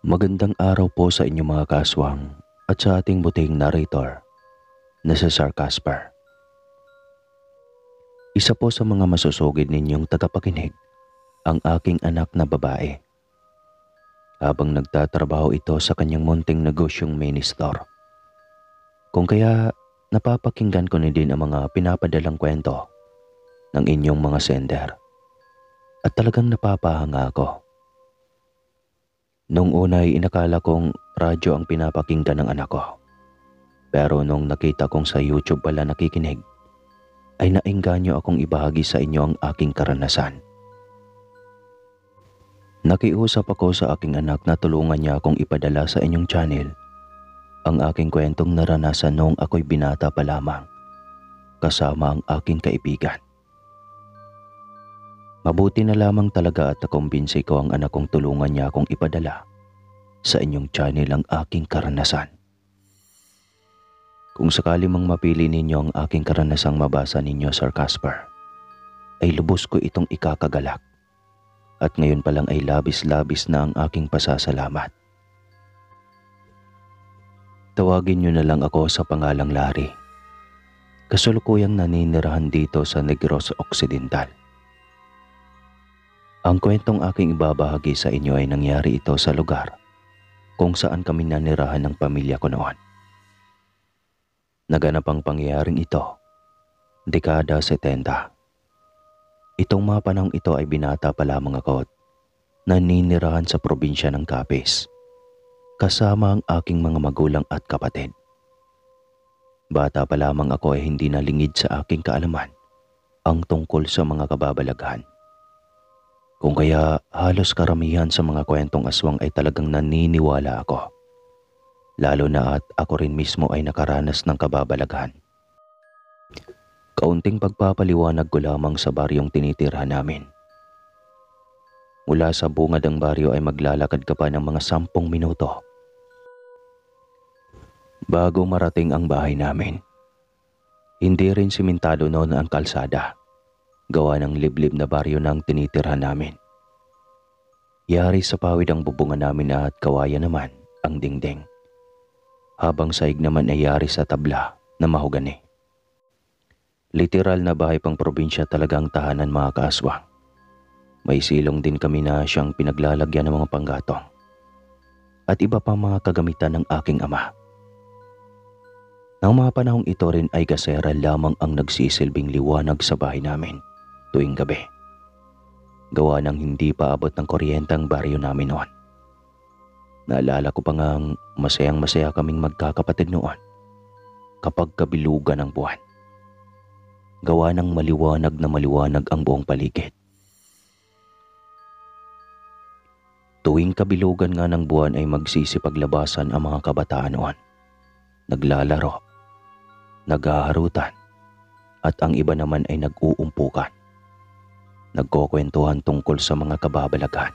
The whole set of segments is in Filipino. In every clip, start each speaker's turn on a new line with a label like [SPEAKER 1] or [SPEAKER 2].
[SPEAKER 1] Magandang araw po sa inyong mga kaswang at sa ating buting narrator na si Sir Casper. Isa po sa mga masusugid ninyong tagapakinig ang aking anak na babae. Habang nagtatrabaho ito sa kanyang munting negosyong mini store. Kung kaya napapakinggan ko na din ang mga pinapadalang kwento ng inyong mga sender. At talagang napapahanga ako. Nung una ay inakala kong radyo ang pinapakinggan ng anak ko. Pero nung nakita kong sa YouTube pala nakikinig, ay naengganyo akong ibahagi sa inyo ang aking karanasan. Nakiusap ako sa aking anak na tulungan niya akong ipadala sa inyong channel ang aking kwentong naranasan noong ako'y binata pa lamang kasama ang aking kaibigan. Mabuti na lamang talaga at nakumbinsi ko ang anak kong tulungan niya akong ipadala sa inyong channel ang aking karanasan. Kung sakali mang mapili ninyo ang aking karanasang mabasa ninyo, Sir Casper, ay lubos ko itong ikakagalak. At ngayon pa lang ay labis-labis na ang aking pasasalamat. Tawagin niyo na lang ako sa pangalang Larry. Kasulukuyang naninirahan dito sa Negros Occidental. Ang kwentong aking ibabahagi sa inyo ay nangyari ito sa lugar kung saan kami nanirahan ng pamilya ko noon. Naganap ang pangyayaring ito, dekada 70. Itong mga panahong ito ay binata pa lamang ako at naninirahan sa probinsya ng Capiz, kasama ang aking mga magulang at kapatid. Bata pa lamang ako ay hindi nalingid sa aking kaalaman ang tungkol sa mga kababalaghan. Kung kaya halos karamihan sa mga kwentong aswang ay talagang naniniwala ako. Lalo na at ako rin mismo ay nakaranas ng kababalaghan. Kaunting pagpapaliwanag ko lamang sa baryong tinitirhan namin. Mula sa bungad ng baryo ay maglalakad ka pa ng mga 10 minuto bago marating ang bahay namin. Hindi rin simentado noon ang kalsada. Gawa ng liblib na baryo ng tinitirhan namin. Yari sa pawid ang bubungan namin at kawayan naman ang dingding. Habang saig naman ay yari sa tabla na mahogani. Literal na bahay pang probinsya talagang tahanan, mga kaaswang. May silong din kami na siyang pinaglalagyan ng mga panggatong. At iba pang mga kagamitan ng aking ama. Nang mga panahong ito rin ay gasera lamang ang nagsisilbing liwanag sa bahay namin tuwing gabi. Gawa ng hindi pa abot ng kuryente ang baryo namin noon. Naalala ko pa ngang masayang-masaya kaming magkakapatid noon kapag kabilugan ng buwan. Gawa ng maliwanag na maliwanag ang buong paligid. Tuwing kabilugan nga ng buwan ay magsisipaglabasan ang mga kabataan noon. Naglalaro, naghaharutan, at ang iba naman ay nag-uumpukan. Nagkukwentuhan tungkol sa mga kababalaghan.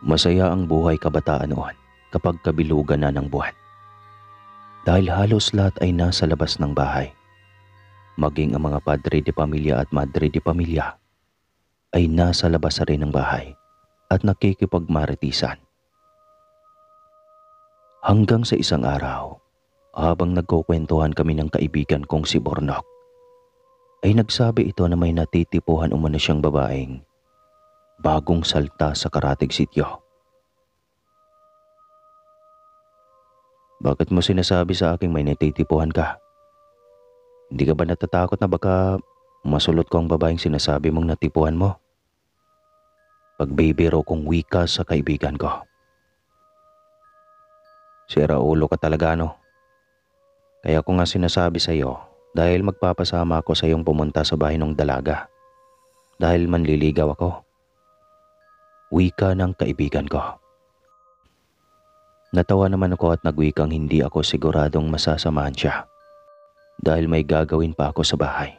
[SPEAKER 1] Masaya ang buhay kabataan noon kapag kabilugan na ng buwan. Dahil halos lahat ay nasa labas ng bahay. Maging ang mga padre de pamilya at madre de pamilya ay nasa labas rin ng bahay at nakikipagmaritisan. Hanggang sa isang araw, habang nagkukwentuhan kami ng kaibigan kong si Bornok, ay nagsabi ito na may natitipuhan umano siyang babaeng bagong salta sa Karatig Sitio. Bakit mo sinasabi sa aking may natitipuhan ka? Hindi ka ba natatakot na baka masulot ko ang babaeng sinasabi mong natipuhan mo? Pagbibiro kong wika sa kaibigan ko. Sira ulo ka talaga, no? Kaya ko nga sinasabi sa iyo dahil magpapasama ako sa iyong pumunta sa bahay ng dalaga. Dahil manliligaw ako. Wika ng kaibigan ko. Natawa naman ako at nagwikang hindi ako siguradong masasamahan siya. Dahil may gagawin pa ako sa bahay.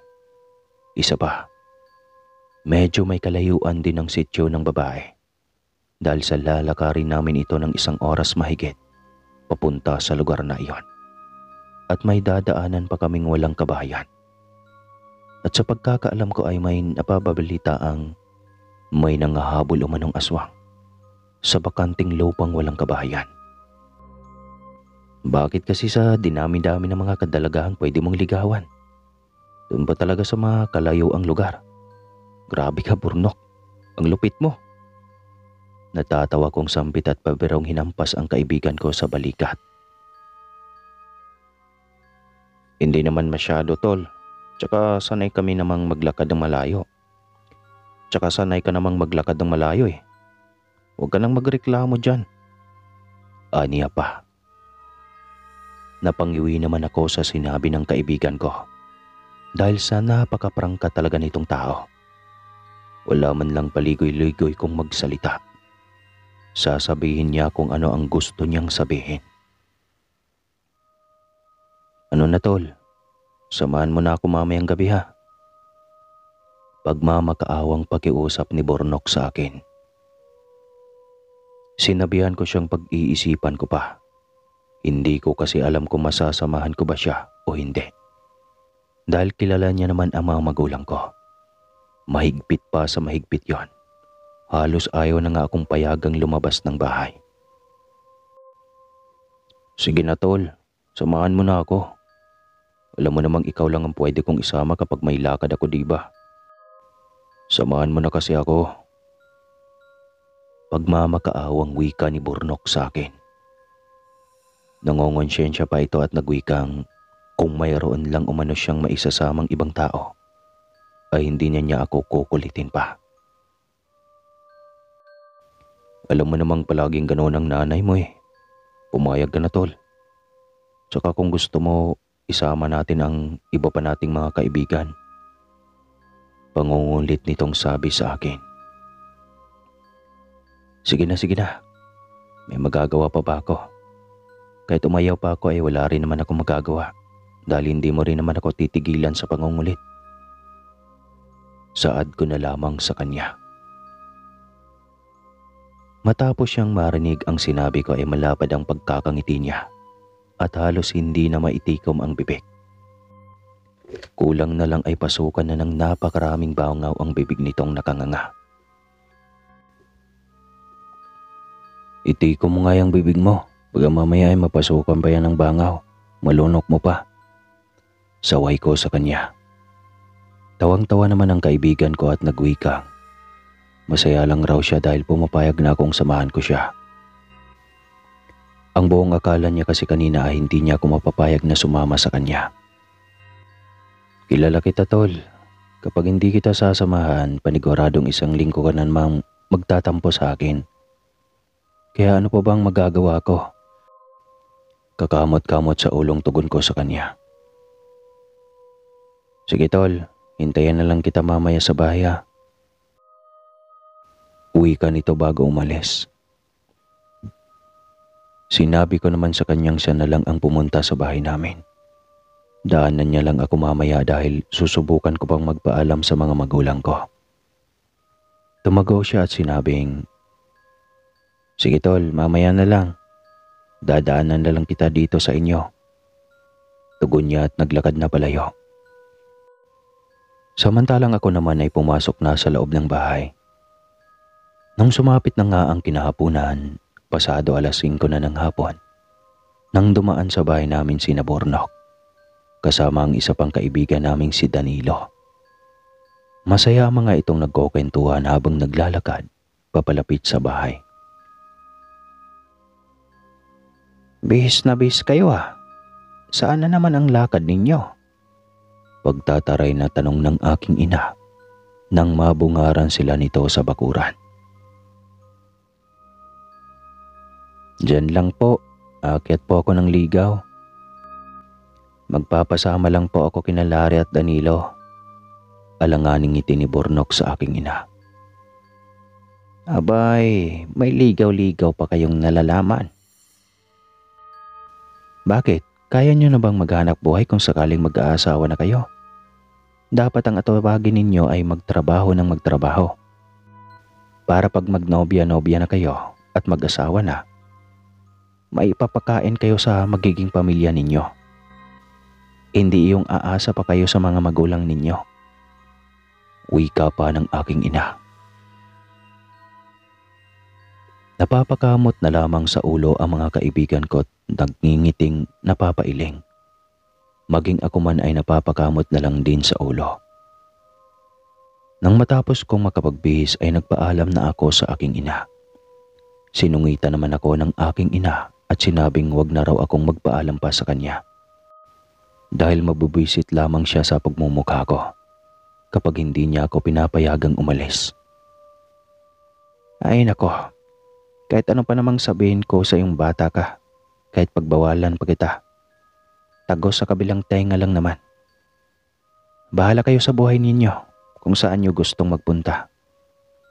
[SPEAKER 1] Isa pa. Medyo may kalayuan din ang sityo ng babae. Dahil sa lalakarin namin ito ng 1 oras mahigit papunta sa lugar na iyon. At may dadaanan pa kaming walang kabahayan. At sa pagkakaalam ko ay may napababalita ang may nangahabol umanong aswang sa bakanting lupang walang kabahayan. Bakit kasi sa dinami-dami ng mga kadalagahan pwede mong ligawan? Doon ba talaga sa mga kalayo ang lugar? Grabe ka, Burnok. Ang lupit mo. Natatawa kong sambit at pabirong hinampas ang kaibigan ko sa balikat. Hindi naman masyado, tol. Tsaka sanay kami namang maglakad ng malayo. Tsaka sanay ka namang maglakad ng malayo eh. Huwag ka nang magreklamo dyan. Aniya pa. Napangiwi naman ako sa sinabi ng kaibigan ko. Dahil sa napakaprangka talaga nitong tao. Wala man lang paligoy-ligoy kung magsalita. Sasabihin niya kung ano ang gusto niyang sabihin. Ano na, tol? Samahan mo na ako mamayang gabi ha. Pagmamakaawang pakiusap ni Burnok sa akin. Sinabihan ko siyang pag-iisipan ko pa. Hindi ko kasi alam kung masasamahan ko ba siya o hindi. Dahil kilala niya naman ang mga magulang ko. Mahigpit pa sa mahigpit yon. Halos ayaw na nga akong payagang lumabas ng bahay. Sige na, tol, samahan mo na ako. Alam mo namang ikaw lang ang pwede kong isama kapag may lakad ako, diba? Samahan mo na kasi ako. Pagmamakaawang wika ni Burnok sa akin. Nangongonsensya pa ito at nagwikang kung mayroon lang umano siyang maisasamang ibang tao, ay hindi niya ako kukulitin pa. Alam mo namang palaging ganoon ang nanay mo eh. Pumayag ka na, tol. Tsaka kung gusto mo, isama natin ang iba pa nating mga kaibigan. Pangungulit nitong sabi sa akin. Sige na, sige na. May magagawa pa ba ako? Kahit umayaw pa ako ay wala rin naman ako magagawa dahil hindi mo rin naman ako titigilan sa pangungulit. Saad ko na lamang sa kanya. Matapos siyang marinig ang sinabi ko ay malapad ang pagkakangiti niya at halos hindi na maitikom ang bibig. Kulang na lang ay pasukan na ng napakaraming bangaw ang bibig nitong nakanganga. Itikom mo nga yung bibig mo. Baga mamaya ay mapasukan pa yan ng bangaw. Malunok mo pa. Saway ko sa kanya. Tawang-tawa naman ang kaibigan ko at nagwika. Masaya lang raw siya dahil pumapayag na akong samahan ko siya. Ang buong akala niya kasi kanina ay hindi niya ako mapapayag na sumama sa kanya. Kilala kita, tol. Kapag hindi kita sasamahan, paniguradong isang linggo ka na namang magtatampo sa akin. Kaya ano pa bang magagawa ko? Kakamot-kamot sa ulong tugon ko sa kanya. Sige, tol, hintayin na lang kita mamaya sa bahay ha. Uwi ka nito bago umalis. Sinabi ko naman sa kanyang siya na lang ang pumunta sa bahay namin. Daanan niya lang ako mamaya dahil susubukan ko pang magpaalam sa mga magulang ko. Tumago siya at sinabing, sige, tol, mamaya na lang. Dadaanan na lang kita dito sa inyo. Tugon niya at naglakad na palayo. Samantalang ako naman ay pumasok na sa loob ng bahay. Nung sumapit na nga ang kinahapunan, pasado 5:00 na ng hapon, nang dumaan sa bahay namin si Burnok, kasama ang isa pang kaibigan naming si Danilo. Masaya ang mga itong nagkukwentuhan habang naglalakad papalapit sa bahay. Bihis na bihis kayo ah. Saan na naman ang lakad ninyo? Pagtataray na tanong ng aking ina nang mabungaran sila nito sa bakuran. Diyan lang po, aakyat po ako ng ligaw. Magpapasama lang po ako kina Larry at Danilo. Alanganing ngiti ni Burnok sa aking ina. Abay, may ligaw-ligaw pa kayong nalalaman. Bakit? Kaya nyo na bang maghanap buhay kung sakaling mag-aasawa na kayo? Dapat ang atawagin ninyo ay magtrabaho ng magtrabaho. Para pag magnobya-nobya na kayo at mag-asawa na, may ipapakain kayo sa magiging pamilya ninyo. Hindi yung aasa pa kayo sa mga magulang ninyo. Wika pa ng aking ina. Napapakamot na lamang sa ulo ang mga kaibigan ko at nagngingiting napapailing. Maging ako man ay napapakamot na lang din sa ulo. Nang matapos kong makapagbihis ay nagpaalam na ako sa aking ina. Sinungitan naman ako ng aking ina at sinabing wag na raw akong magpaalam pa sa kanya. Dahil mabubwisit lamang siya sa pagmumukha ko kapag hindi niya ako pinapayagang umalis. Ay nako, kahit ano pa namang sabihin ko sa iyong bata ka, kahit pagbawalan pa kita, tagos sa kabilang tenga lang naman. Bahala kayo sa buhay ninyo kung saan nyo gustong magpunta.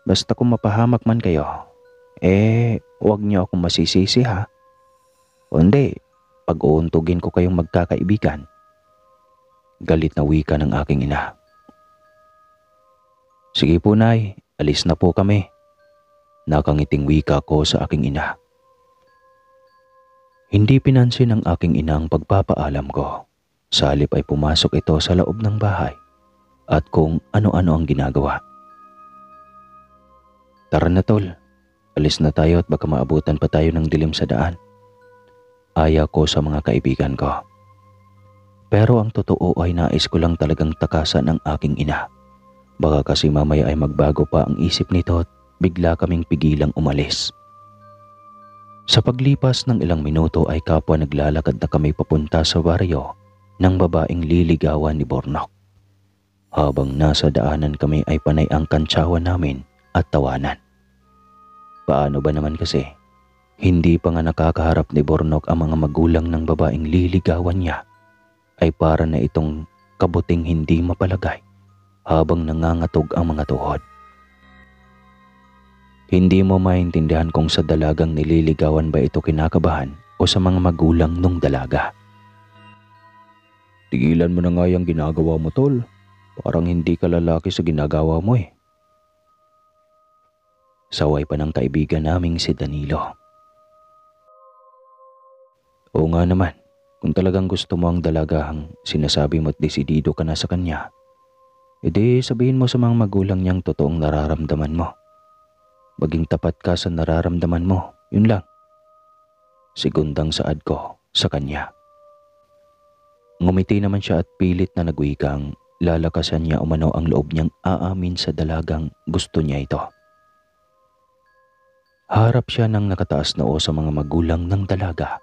[SPEAKER 1] Basta kung mapahamak man kayo, huwag nyo akong masisisi ha. Kundi, pag-uuntugin ko kayong magkakaibigan. Galit na wika ng aking ina. Sige po nay, alis na po kami. Nakangiting wika ko sa aking ina. Hindi pinansin ng aking ina ang pagpapaalam ko. Sa halip ay pumasok ito sa loob ng bahay at kung ano-ano ang ginagawa. Tara na tol, alis na tayo at baka maabutan pa tayo ng dilim sa daan. Aya ko sa mga kaibigan ko. Pero ang totoo ay nais ko lang talagang takasan ng aking ina. Baka kasi mamaya ay magbago pa ang isip nito at bigla kaming pigilang umalis. Sa paglipas ng ilang minuto ay kapwa naglalakad na kami papunta sa baryo ng babaeng liligawan ni Bornok. Habang nasa daanan kami ay panay ang kantsawan namin at tawanan. Paano ba naman kasi, hindi pa nga nakakaharap ni Bornok ang mga magulang ng babaeng liligawan niya, ay para na itong kabuting hindi mapalagay habang nangangatog ang mga tuhod. Hindi mo maintindihan kung sa dalagang nililigawan ba ito kinakabahan o sa mga magulang nung dalaga. Tigilan mo na nga yung ginagawa mo tol. Parang hindi ka lalaki sa ginagawa mo eh. Saway pa ng kaibigan naming si Danilo. Oo nga naman, kung talagang gusto mo ang dalagahang sinasabi mo at desidido ka na sa kanya, edi sabihin mo sa mga magulang niyang totoong nararamdaman mo. Maging tapat ka sa nararamdaman mo, yun lang. Segundang saad ko sa kanya. Ngumiti naman siya at pilit na nagwikang lalakasan niya umano ang loob niyang aamin sa dalagang gusto niya ito. Harap siya ng nakataas na o sa mga magulang ng dalaga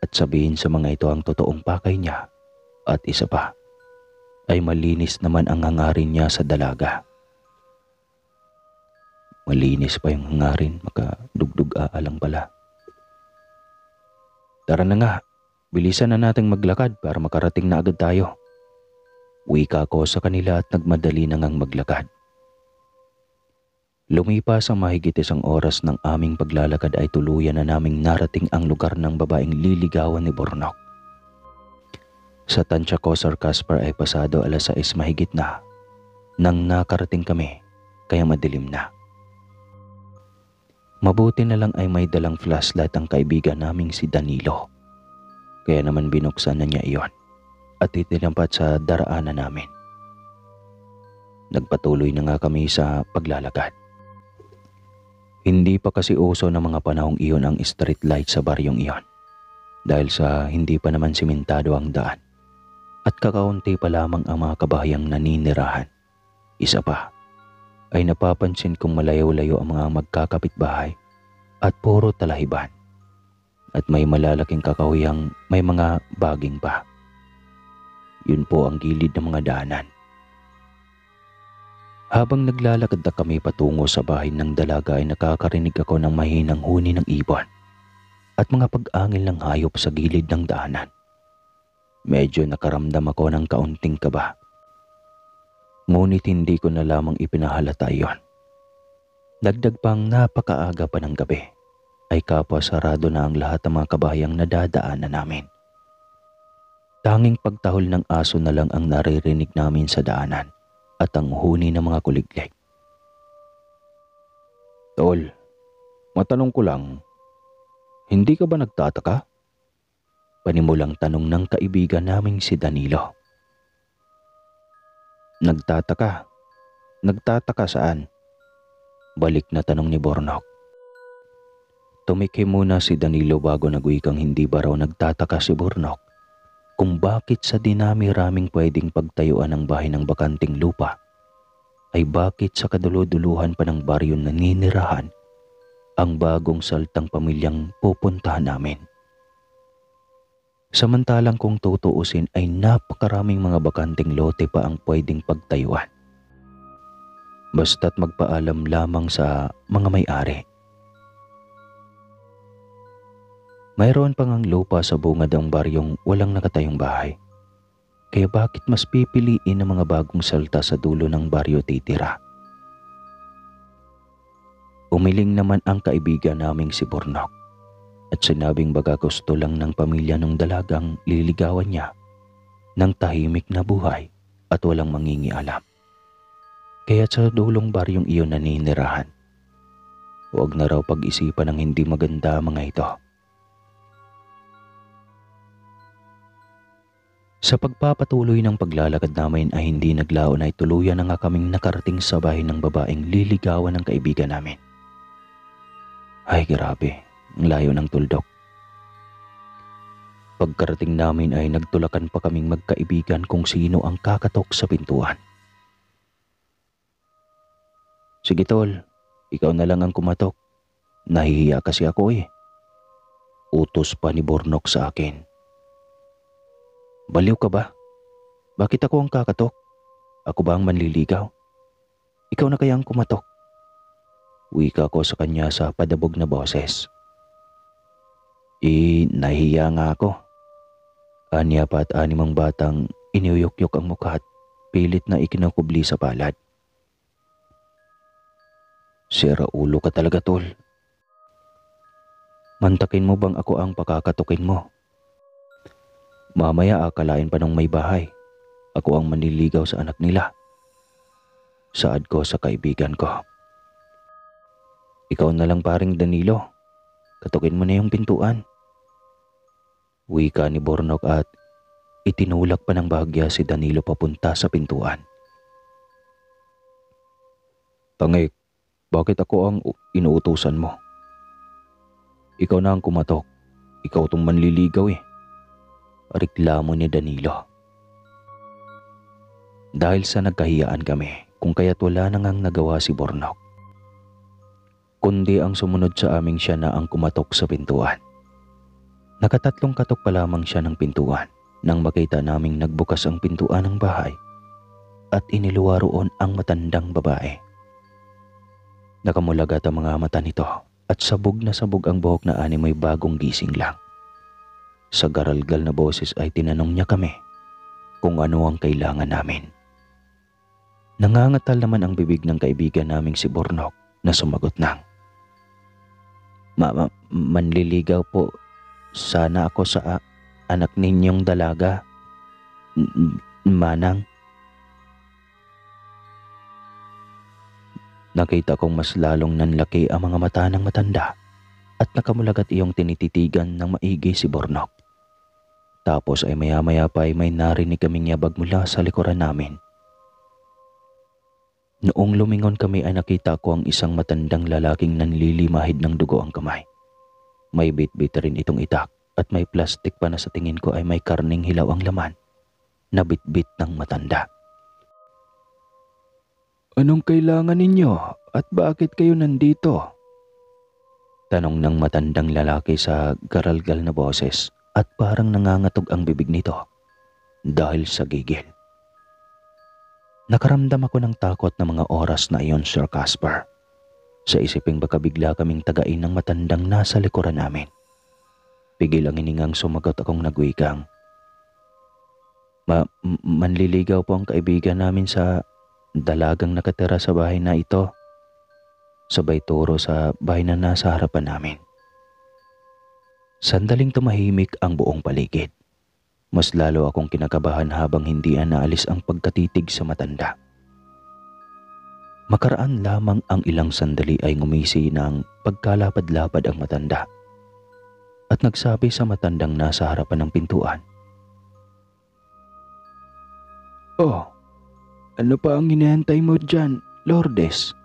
[SPEAKER 1] at sabihin sa mga ito ang totoong pakay niya at isa pa ay malinis naman ang hangarin niya sa dalaga. Malinis pa yung hangarin, makadugdug aalang pala. Tara na nga, bilisan na nating maglakad para makarating na agad tayo. Wika ko sa kanila at nagmadali na ngang maglakad. Lumipas ang mahigit isang oras ng aming paglalakad ay tuluyan na naming narating ang lugar ng babaeng liligawan ni Bornok. Sa tansya ko, Sir Casper, ay pasado 6:00 mahigit na nang nakarating kami, kaya madilim na. Mabuti na lang ay may dalang flashlight ang kaibigan naming si Danilo. Kaya naman binuksan na niya iyon at itinampat sa daraanan namin. Nagpatuloy na nga kami sa paglalakad. Hindi pa kasi uso ng mga panahong iyon ang street light sa baryong iyon dahil sa hindi pa naman simentado ang daan at kakaunti pa lamang ang mga kabahayang naninirahan. Isa pa ay napapansin kong malayo-layo ang mga magkakapitbahay at puro talahiban at may malalaking kakawihang may mga baging pa. Yun po ang gilid ng mga daanan. Habang naglalakad na kami patungo sa bahay ng dalaga ay nakakarinig ako ng mahinang huni ng ibon at mga pag-angil ng hayop sa gilid ng daanan. Medyo nakaramdam ako ng kaunting kaba. Ngunit hindi ko na lamang ipinahalata iyon. Dagdag pang napakaaga pa ng gabi ay kapwa sarado na ang lahat ng mga kabahayang nadadaanan namin. Tanging pagtahol ng aso na lang ang naririnig namin sa daanan at ang huni ng mga kuliglig. Tol, matanong ko lang, hindi ka ba nagtataka? Panimulang tanong ng kaibigan naming si Danilo. Nagtataka? Nagtataka saan? Balik na tanong ni Bornok. Tumikim muna si Danilo bago nagwikang hindi ba raw nagtataka si Burnok kung bakit sa dinami-raming pwedeng pagtayuan ng bahay ng bakanting lupa ay bakit sa kaduluduluhan pa ng baryo na ninirahan ang bagong saltang pamilyang pupuntahan namin. Samantalang kung tutuusin ay napakaraming mga bakanting lote pa ang pwedeng pagtayuan. Basta't magpaalam lamang sa mga may-ari. Mayroon pang ang lupa sa bungad ng baryong walang nakatayong bahay. Kaya bakit mas pipiliin ng mga bagong salta sa dulo ng baryo titira? Umiling naman ang kaibigan naming si Burnok at sinabing baga gusto lang ng pamilya ng dalagang liligawan niya ng tahimik na buhay at walang mangingialam. Kaya sa dulong baryong iyon naninirahan. Huwag na raw pag-isipan ng hindi maganda mga ito. Sa pagpapatuloy ng paglalakad namin ay hindi naglaon ay tuluyan na nga kaming nakarating sa bahay ng babaeng liligawan ng kaibigan namin. Ay grabe, ang layo ng tuldok. Pagkarating namin ay nagtulakan pa kaming magkaibigan kung sino ang kakatok sa pintuan. Sige tol, ikaw na lang ang kumatok. Nahihiya kasi ako eh. Utos pa ni Burnok sa akin. Baliw ka ba? Bakit ako ang kakatok? Ako ba ang manliligaw? Ikaw na kaya ang kumatok? Wika ko sa kanya sa padabog na boses. Nahihiya nga ako. Anya pa at animang batang iniyuyok-yok ang mukha at pilit na ikinakubli sa palad. Sira ulo ka talaga tol. Mantakin mo bang ako ang pakakatukin mo? Mamaya akalain pa nung may bahay. Ako ang manliligaw sa anak nila. Saad ko sa kaibigan ko. Ikaw na lang paring Danilo. Katukin mo na yung pintuan. Wika ni Burnok at itinulak pa ng bahagya si Danilo papunta sa pintuan. Tangik, bakit ako ang inuutusan mo? Ikaw na ang kumatok. Ikaw tong manliligaw eh. Reklamo ni Danilo. Dahil sa nagkahiyaan kami kung kaya't wala na ngang nagawa si Burnok. Kundi ang sumunod sa aming siya na ang kumatok sa pintuan. Nakatatlong katok pa lamang siya ng pintuan nang makita naming nagbukas ang pintuan ng bahay at iniluwa roon ang matandang babae. Nakamulagat ang mga mata nito at sabog na sabog ang buhok na ani may bagong gising lang. Sa garalgal na boses ay tinanong niya kami kung ano ang kailangan namin. Nangangatal naman ang bibig ng kaibigan naming si Burnok na sumagot ng, manliligaw po sana ako sa anak ninyong dalaga, Manang. Nakita kong mas lalong nanlaki ang mga mata ng matanda at nakamulagat iyong tinititigan ng maigi si Burnok. Tapos ay maya-maya pa ay may narinig kaming yabag mula sa likuran namin. Noong lumingon kami ay nakita ko ang isang matandang lalaking nanlilimahid ng dugo ang kamay. May bit-bit rin itong itak at may plastik pa na sa tingin ko ay may karning hilaw ang laman na bit-bit ng matanda. Anong kailangan ninyo at bakit kayo nandito? Tanong ng matandang lalaki sa garalgal na boses. At parang nangangatog ang bibig nito dahil sa gigil. Nakaramdam ako ng takot na mga oras na iyon, Sir Casper. Sa isiping baka bigla kaming tagain ng matandang nasa likuran namin. Pigil ang hiningang sumagot akong nagwikang. Manliligaw po ang kaibigan namin sa dalagang nakatira sa bahay na ito. Sabay turo sa bahay na nasa harapan namin. Sandaling tumahimik ang buong paligid. Mas lalo akong kinakabahan habang hindi naalis ang pagkatitig sa matanda. Makaraan lamang ang ilang sandali ay ngumisi ng pagkalapad-lapad ang matanda. At nagsabi sa matandang nasa harapan ng pintuan. Oh, ano pa ang hinihintay mo dyan, Lourdes?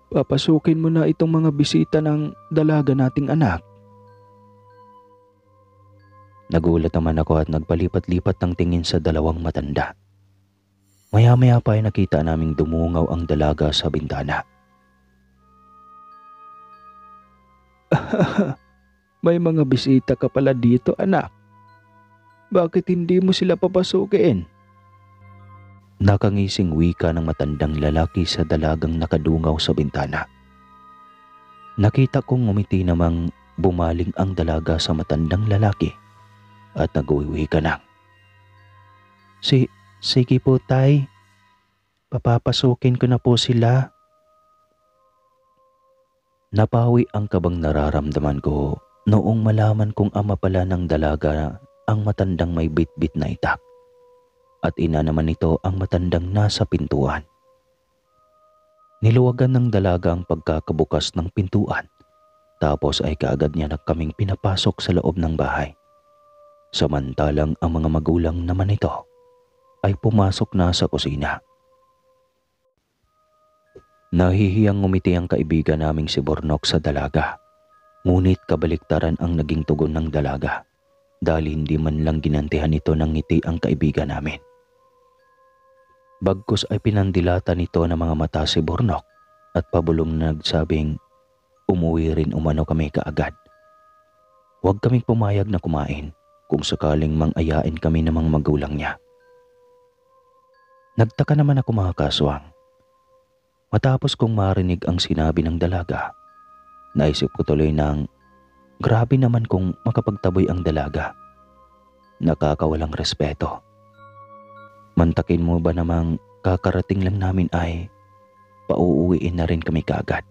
[SPEAKER 1] Papasukin mo na itong mga bisita ng dalaga nating anak. Nagulat naman ako at nagpalipat-lipat ng tingin sa dalawang matanda. Maya-maya pa ay nakita naming dumungaw ang dalaga sa bintana. May mga bisita ka pala dito, anak. Bakit hindi mo sila papasukin? Nakangising wika ng matandang lalaki sa dalagang nakadungaw sa bintana. Nakita kong ngumiti namang bumaling ang dalaga sa matandang lalaki at nag-uwiwika na. Sige po tay, papapasukin ko na po sila. Napawi ang kabang nararamdaman ko noong malaman kong ama pala ng dalaga ang matandang may bitbit na itak at ina naman nito ang matandang nasa pintuan. Niluwagan ng dalaga ang pagkakabukas ng pintuan tapos ay kaagad niya na kaming pinapasok sa loob ng bahay. Samantalang ang mga magulang naman nito ay pumasok na sa kusina. Nahihiyang ngumiti ang kaibigan naming si Bornok sa dalaga. Ngunit kabaliktaran ang naging tugon ng dalaga dahil hindi man lang ginantihan nito ng ngiti ang kaibigan namin. Bagkus ay pinandilata nito ng mga mata si Bornok at pabulong na nagsabing umuwi rin umano kami kaagad. Huwag kaming pumayag na kumain kung sakaling mang-ayain kami ng mga magulang niya. Nagtaka naman ako mga kaswang. Matapos kong marinig ang sinabi ng dalaga, naisip ko tuloy ng grabe naman kung makapagtaboy ang dalaga. Nakakawalang respeto. Mantakin mo ba namang kakarating lang namin ay pauuwiin na rin kami kaagad?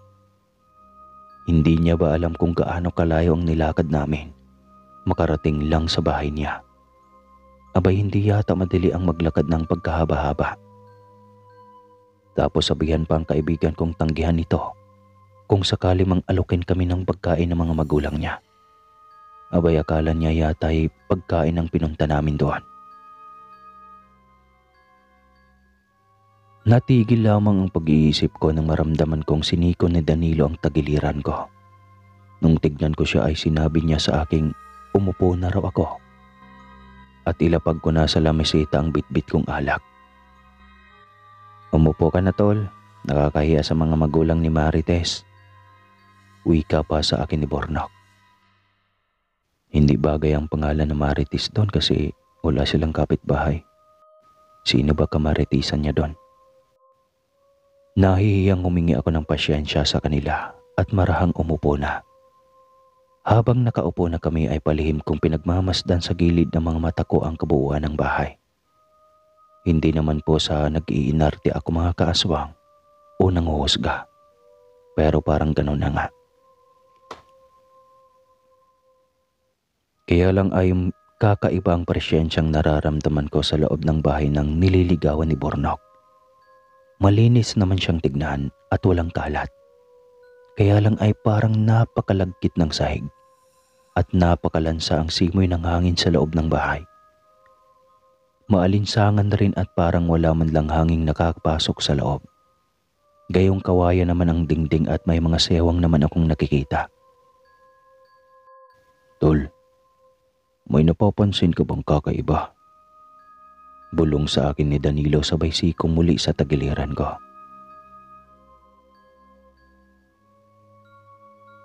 [SPEAKER 1] Hindi niya ba alam kung gaano kalayo ang nilakad namin makarating lang sa bahay niya? Abay hindi yata madali ang maglakad ng pagkahaba-haba. Tapos sabihan pa ang kaibigan kong tanggihan nito kung sakali mang alukin kami ng pagkain ng mga magulang niya. Abay akala niya yata ay pagkain ang pinunta namin doon. Natigil lamang ang pag-iisip ko nang maramdaman kong siniko ni Danilo ang tagiliran ko. Nung tignan ko siya ay sinabi niya sa aking umupo na raw ako at ilapag ko na sa lamesita ang bitbit kong alak. Umupo ka na tol, nakakahiya sa mga magulang ni Marites. Wika pa sa akin ni Bornok. Hindi bagay ang pangalan na Marites doon kasi wala silang kapitbahay. Sino ba kamaritisan niya doon? Nahihiyang humingi ako ng pasyensya sa kanila at marahang umupo na. Habang nakaupo na kami ay palihim kong pinagmamasdan sa gilid ng mga mata ko ang kabuuan ng bahay. Hindi naman po sa nag-iinarte ako mga kaaswang o nanguhusga. Pero parang ganun na nga. Kaya lang ay kakaiba ang presyensyang nararamdaman ko sa loob ng bahay ng nililigawan ni Bornok. Malinis naman siyang tignan at walang kalat. Kaya lang ay parang napakalagkit ng sahig at napakalansa ang simoy ng hangin sa loob ng bahay. Maalinsangan na rin at parang wala man lang hanging nakapasok sa loob. Gayong kawayan naman ang dingding at may mga sewang naman akong nakikita. Tol, may napapansin ka bang kakaiba? Bulong sa akin ni Danilo sabay sikong muli sa tagiliran ko.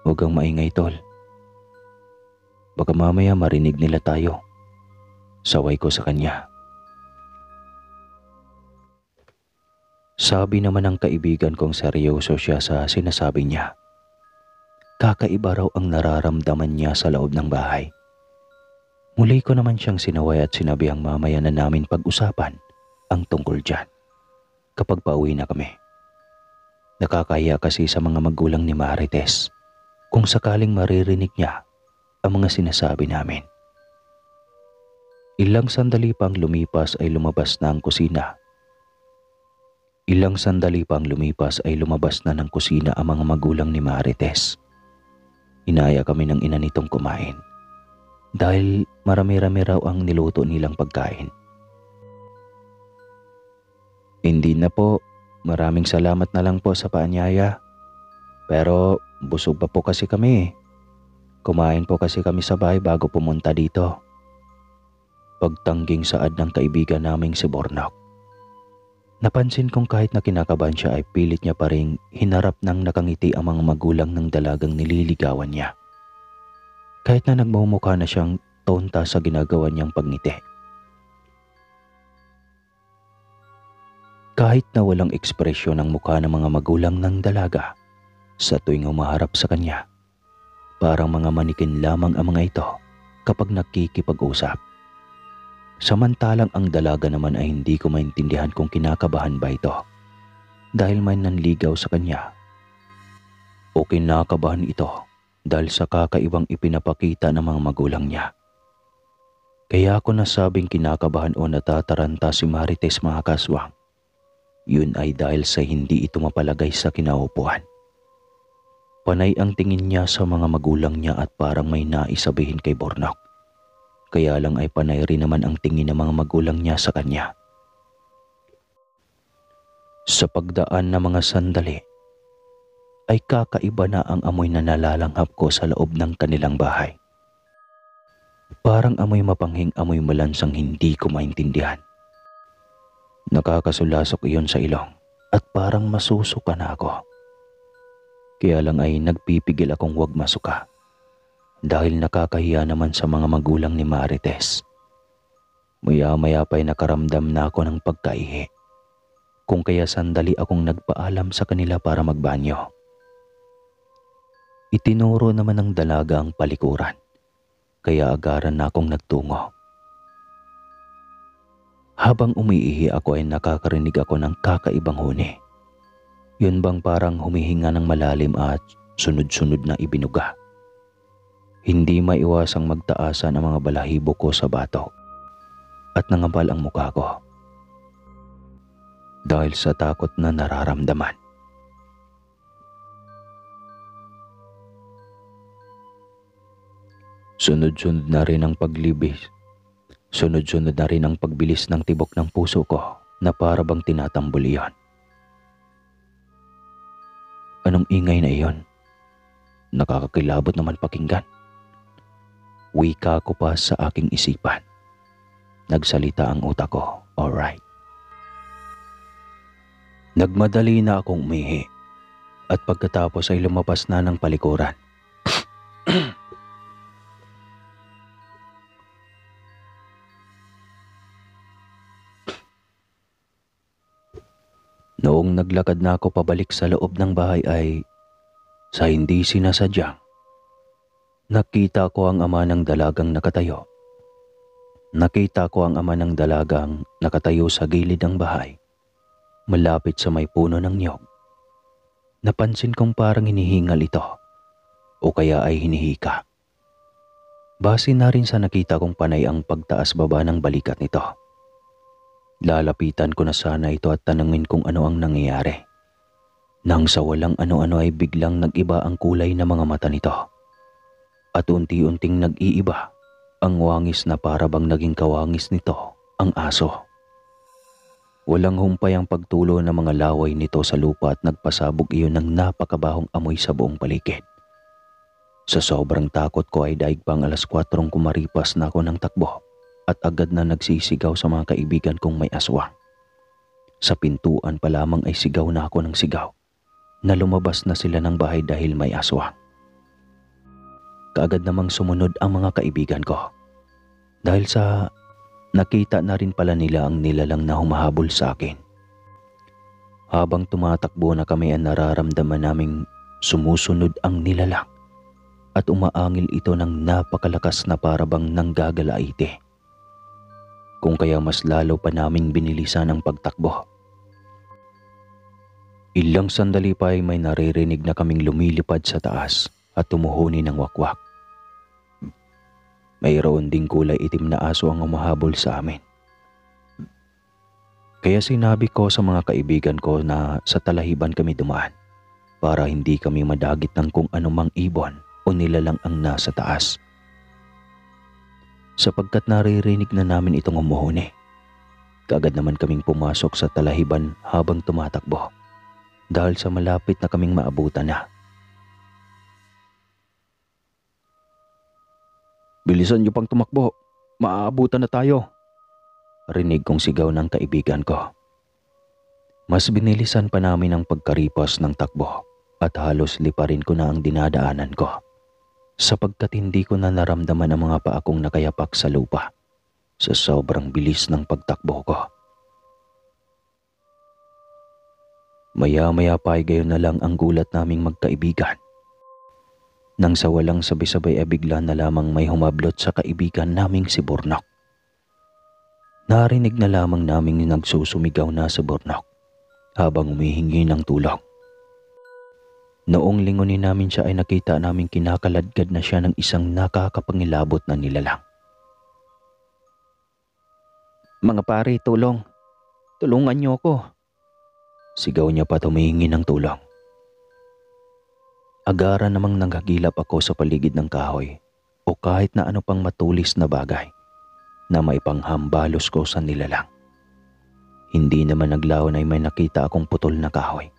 [SPEAKER 1] Huwag kang maingay tol. Baka mamaya marinig nila tayo. Saway ko sa kanya. Sabi naman ng kaibigan kong seryoso siya sa sinasabi niya. Kakaiba raw ang nararamdaman niya sa loob ng bahay. Muli ko naman siyang sinaway at sinabi ang mamaya na namin pag-usapan ang tungkol dyan kapag pauwi na kami. Nakakahiya kasi sa mga magulang ni Marites kung sakaling maririnig niya ang mga sinasabi namin. Ilang sandali pang lumipas ay lumabas na ng kusina ang mga magulang ni Marites. Inaya kami ng ina nitong kumain dahil marami-rami raw ang niluto nilang pagkain. Hindi na po, maraming salamat na lang po sa paanyaya. Pero busog pa po kasi kami. Kumain po kasi kami sa bahay bago pumunta dito. Pagtangging saad ng kaibigan naming si Bornok. Napansin kong kahit na kinakabahan siya ay pilit niya pa ring hinarap ng nakangiti ang mga magulang ng dalagang nililigawan niya. Kahit na nagmumukha na siyang tonta sa ginagawa niyang pagngiti. Kahit na walang ekspresyon ang mukha ng mga magulang ng dalaga sa tuwing humaharap sa kanya, parang mga manikin lamang ang mga ito kapag nakikipag-usap. Samantalang ang dalaga naman ay hindi ko maintindihan kung kinakabahan ba ito dahil may nanligaw sa kanya o kinakabahan ito dahil sa kakaibang ipinapakita ng mga magulang niya. Kaya ako nasabing kinakabahan o natataranta si Marites, mga kaswang. Yun ay dahil sa hindi ito mapalagay sa kinaupuan. Panay ang tingin niya sa mga magulang niya at parang may naisabihin kay Bornok. Kaya lang ay panay rin naman ang tingin ng mga magulang niya sa kanya. Sa pagdaan ng mga sandali, ay kakaiba na ang amoy na nalalanghap ko sa loob ng kanilang bahay. Parang amoy mapanghing amoy malansang hindi ko maintindihan. Nakakasulasok iyon sa ilong at parang masusuka na ako. Kaya lang ay nagpipigil akong huwag masuka dahil nakakahiya naman sa mga magulang ni Marites. Maya-maya pa'y nakaramdam na ako ng pagkaihi. Kung kaya sandali akong nagpaalam sa kanila para magbanyo. Itinuro naman ng dalaga ang palikuran, kaya agaran na akong nagtungo. Habang umiihi ako ay nakakarinig ako ng kakaibang huni. Yun bang parang humihinga ng malalim at sunod-sunod na ibinuga. Hindi maiwasang magtaasan ang mga balahibo ko sa batok at nangambal ang mukha ko dahil sa takot na nararamdaman. Sunod-sunod na rin ang paglibis. Sunod-sunod na rin ang pagbilis ng tibok ng puso ko na para bang tinatambol iyon. Anong ingay na iyon? Nakakakilabot naman pakinggan. Wika ko pa sa aking isipan. Nagsalita ang utak ko, alright. Nagmadali na akong umihi at pagkatapos ay lumabas na ng palikuran. Noong naglakad na ako pabalik sa loob ng bahay ay sa hindi sinasadyang nakita ko ang ama ng dalagang nakatayo. Nakita ko ang ama ng dalagang nakatayo sa gilid ng bahay, malapit sa may puno ng niyog. Napansin kong parang hinihingal ito o kaya ay hinihika. Base na rin sa nakita kong panay ang pagtaas baba ng balikat nito. Lalapitan ko na sana ito at tanungin kung ano ang nangyayari. Nang sa walang ano-ano ay biglang nag-iba ang kulay ng mga mata nito. At unti-unting nag-iiba ang wangis na para bang naging kawangis nito ang aso. Walang humpay ang pagtulo ng mga laway nito sa lupa at nagpasabog iyon ng napakabahong amoy sa buong paligid. Sa sobrang takot ko ay daig pang 4:00 kumaripas na ako ng takbo at agad na nagsisigaw sa mga kaibigan kong may aswang. Sa pintuan pa lamang ay sigaw na ako ng sigaw na lumabas na sila ng bahay dahil may aswang. Kaagad namang sumunod ang mga kaibigan ko dahil sa nakita na rin pala nila ang nilalang na humahabol sa akin. Habang tumatakbo na kami ay nararamdaman naming sumusunod ang nilalang at umaangil ito ng napakalakas na parabang nanggagalaite. Kung kaya mas lalo pa naming binilisan ang pagtakbo. Ilang sandali pa ay may naririnig na kaming lumilipad sa taas at tumuhuni ng wakwak. Mayroon ding kulay itim na aso ang humahabol sa amin. Kaya sinabi ko sa mga kaibigan ko na sa talahiban kami dumaan para hindi kami madagit ng kung anumang ibon o nilalang ang nasa taas. Sapagkat naririnig na namin itong humuhuni, kaagad naman kaming pumasok sa talahiban habang tumatakbo dahil sa malapit na kaming maabutan na Bilisan niyo pang tumakbo. Maaabutan na tayo. Rinig kong sigaw ng kaibigan ko. Mas binilisan pa namin ang pagkaripas ng takbo at halos liparin ko na ang dinadaanan ko sapagkat hindi ko na naramdaman ang mga paa kong nakayapak sa lupa sa sobrang bilis ng pagtakbo ko. Maya-maya pa ay gayon na lang ang gulat naming magkaibigan. Nang sa walang sabay-sabay ay bigla na lamang may humablot sa kaibigan naming si Burnok. Narinig na lamang naming nagsusumigaw na si Burnok habang humihingi ng tulong. Noong lingunin namin siya ay nakita naming kinakaladkad na siya ng isang nakakapangilabot na nilalang. Mga pare, tulong! Tulungan niyo ako! Sigaw niya pa humihingi ng tulong. Agara namang nanghagilap ako sa paligid ng kahoy o kahit na ano pang matulis na bagay na maipanghambalos ko sa nilalang. Hindi naman naglaon ay may nakita akong putol na kahoy.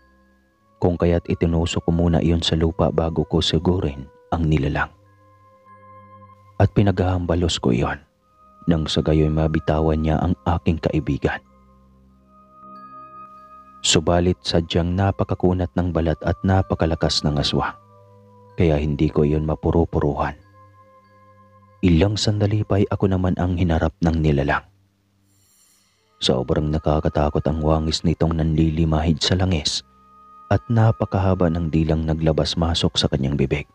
[SPEAKER 1] Kung kaya't itinusok ko muna iyon sa lupa bago ko sigurin ang nilalang. At pinaghahambalos ko iyon nang sa gayoy mabitawan niya ang aking kaibigan. Subalit sadyang napakakunat ng balat at napakalakas ng aswang, kaya hindi ko iyon mapuro-puruhan. Ilang sandali pa ay ako naman ang hinarap ng nilalang. Sobrang nakakatakot ang wangis nitong nanlilimahid sa langis at napakahaba ng dilang naglabas-masok sa kanyang bibig.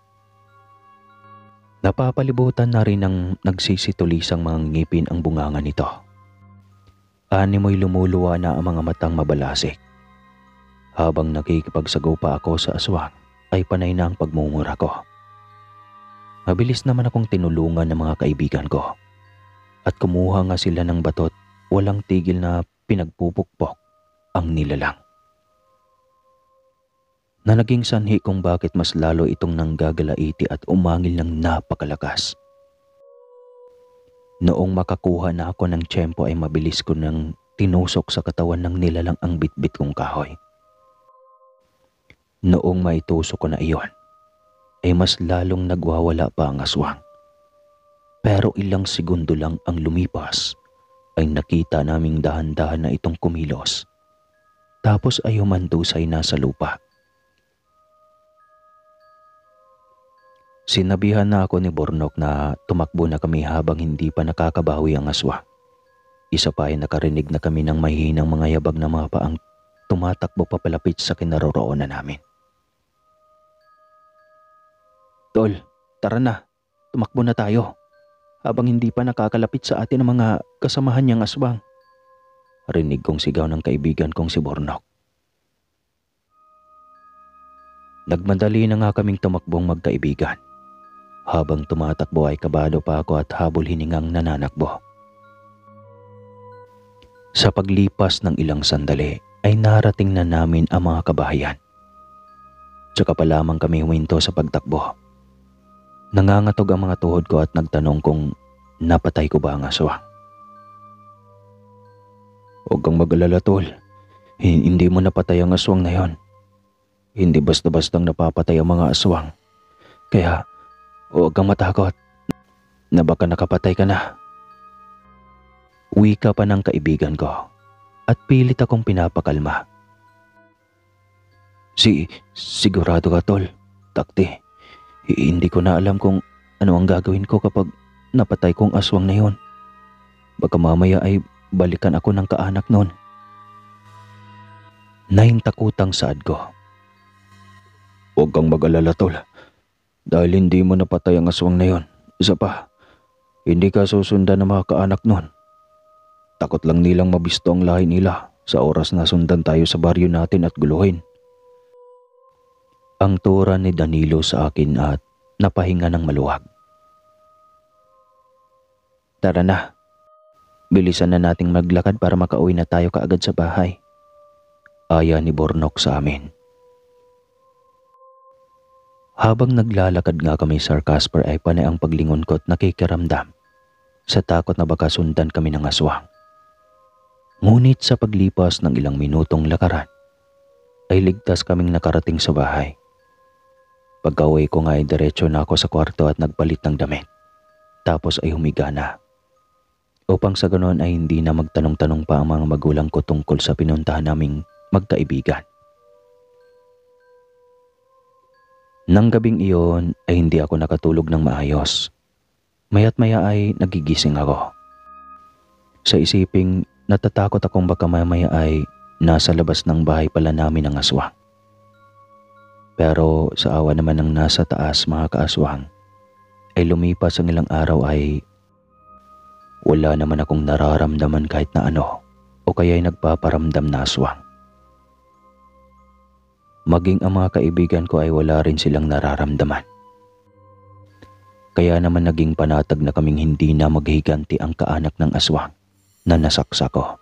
[SPEAKER 1] Napapalibutan na rin ng nagsisitulisang mga ngipin ang bunganga nito. Animoy lumuluwa na ang mga matang mabalasik. Habang nakikipagsago pa ako sa aswang, ay panay na ang pagmumura ko. Mabilis naman akong tinulungan ng mga kaibigan ko. At kumuha nga sila ng batot, walang tigil na pinagpupukpok ang nilalang. Na naging sanhi kung bakit mas lalo itong nanggagalaiti at umangil ng napakalakas. Noong makakuha na ako ng tiyempo ay mabilis ko nang tinusok sa katawan ng nilalang ang bitbit kong kahoy. Noong maitusok ko na iyon, ay mas lalong nagwawala pa ang aswang. Pero ilang segundo lang ang lumipas, ay nakita naming dahan-dahan na itong kumilos. Tapos ay humandusay na sa lupa. Sinabihan na ako ni Burnok na tumakbo na kami habang hindi pa nakakabawi ang aswang. Isa pa ay nakarinig na kami ng mahihinang mga yabag na mga paang tumatakbo papalapit sa kinaroroonan namin. Tol, tara na. Tumakbo na tayo. Habang hindi pa nakakalapit sa atin ang mga kasamahan niyang aswang. Rinig kong sigaw ng kaibigan kong si Burnok. Nagmadali na nga kaming tumakbong magkaibigan. Habang tumatakbo ay kabado pa ako at habol hiningang nananakbo. Sa paglipas ng ilang sandali ay narating na namin ang mga kabahayan. Tsaka pa lamang kami huminto sa pagtakbo. Nangangatog ang mga tuhod ko at nagtanong kung napatay ko ba ang aswang. Huwag kang mag-alala, tol. Hindi mo napatay ang aswang na yon. Hindi basta-bastang napapatay ang mga aswang. Kaya huwag kang matakot na baka nakapatay ka na. Wika pa ng kaibigan ko at pilit akong pinapakalma. Sigurado ka, tol. Takti. Hindi ko na alam kung ano ang gagawin ko kapag napatay kong aswang na yon. Baka mamaya ay balikan ako ng kaanak nun. Nahintakutang saad ko. Huwag kang mag-alala, tol. Dahil hindi mo napatay ang aswang na yon. Isa pa, hindi ka susundan ng mga kaanak nun. Takot lang nilang mabisto ang lahi nila sa oras na sundan tayo sa baryo natin at guluhin. Ang tura ni Danilo sa akin at napahinga ng maluwag. Tara na. Bilisan na nating maglakad para makauwi na tayo kaagad sa bahay. Aya ni Burnok sa amin. Habang naglalakad nga kami, Sir Casper, ay panay ang paglingon ko at nakikiramdam sa takot na baka sundan kami ng aswang. Ngunit sa paglipas ng ilang minutong lakaran, ay ligtas kaming nakarating sa bahay. Pagka-uwi ko nga ay diretso na ako sa kwarto at nagpalit ng damit. Tapos ay humiga na. Upang sa ganoon ay hindi na magtanong-tanong pa ang mga magulang ko tungkol sa pinuntahan naming magkaibigan. Nang gabing iyon ay hindi ako nakatulog ng maayos. Maya't maya ay nagigising ako. Sa isiping natatakot akong baka mamaya ay nasa labas ng bahay pala namin ang aswang. Pero sa awa naman ng nasa taas mga kaaswang, ay lumipas ang ilang araw ay wala naman akong nararamdaman kahit na ano o kaya'y nagpaparamdam na aswang. Maging ang mga kaibigan ko ay wala rin silang nararamdaman. Kaya naman naging panatag na kaming hindi na maghiganti ang kaanak ng aswang na nasaksa ko.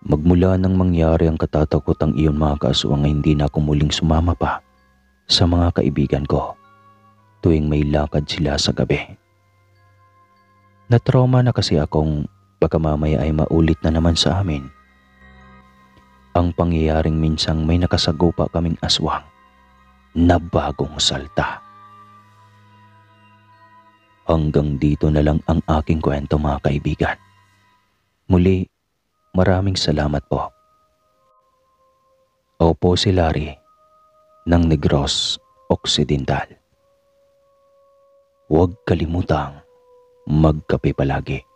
[SPEAKER 1] Magmula nang mangyari ang katatakutang iyon mga kaaswang ay hindi na ako muling sumama pa sa mga kaibigan ko tuwing may lakad sila sa gabi. Natrauma na kasi akong baka mamaya ay maulit na naman sa amin ang pangyayaring minsang may nakasagupa kaming aswang na bagong salta. Hanggang dito na lang ang aking kwento mga kaibigan. Muli, maraming salamat po. Opo si Larry ng Negros Occidental. Huwag kalimutang magkape palagi.